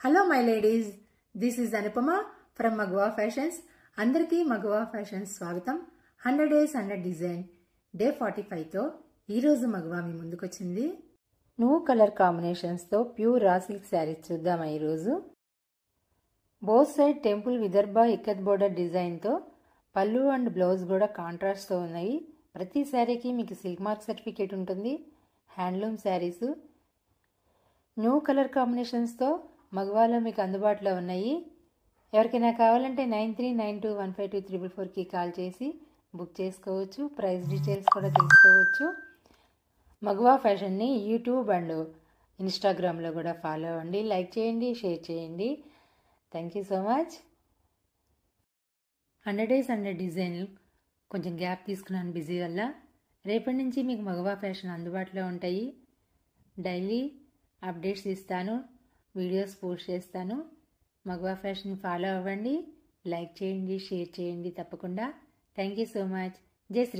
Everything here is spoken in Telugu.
Hello my ladies, this is Anupama from Magava fashions. అందరికీ మగవా ఫ్యాషన్స్ స్వాగతం. 100 days 100 డిజైన్ డే 45తో ఈరోజు మగవా మీ ముందుకొచ్చింది. న్యూ కలర్ కాంబినేషన్స్తో ప్యూర్ రా సిల్క్ శారీస్ చూద్దామా ఈరోజు. Both side temple Vidarbha ikat border డిజైన్తో పళ్ళు అండ్ బ్లౌజ్ కూడా కాంట్రాస్ట్తో ఉన్నాయి. ప్రతి శారీకి మీకు సిల్క్ మార్క్ సర్టిఫికేట్ ఉంటుంది. హ్యాండ్లూమ్ శారీస్ న్యూ కలర్ కాంబినేషన్స్తో మగవాలో మీకు అందుబాటులో ఉన్నాయి. ఎవరికైనా కావాలంటే 9392152344కి కాల్ చేసి బుక్ చేసుకోవచ్చు. ప్రైస్ డీటెయిల్స్ కూడా తెలుసుకోవచ్చు. మగవా ఫ్యాషన్ని యూట్యూబ్ అండ్ ఇన్స్టాగ్రామ్లో కూడా ఫాలో అవ్వండి. లైక్ చేయండి, షేర్ చేయండి. Thank you so much. 100 days 100 డిజైన్లు కొంచెం గ్యాప్ తీసుకున్నాను బిజీ వల్ల. రేపటి నుంచి మీకు మగవా ఫ్యాషన్ అందుబాటులో ఉంటాయి. డైలీ అప్డేట్స్ ఇస్తాను, వీడియోస్ పోస్ట్ చేస్తాను. మగవా ఫ్యాషన్ ఫాలో అవ్వండి, లైక్ చేయండి, షేర్ చేయండి తప్పకుండా. Thank you so much. జై శ్రీ.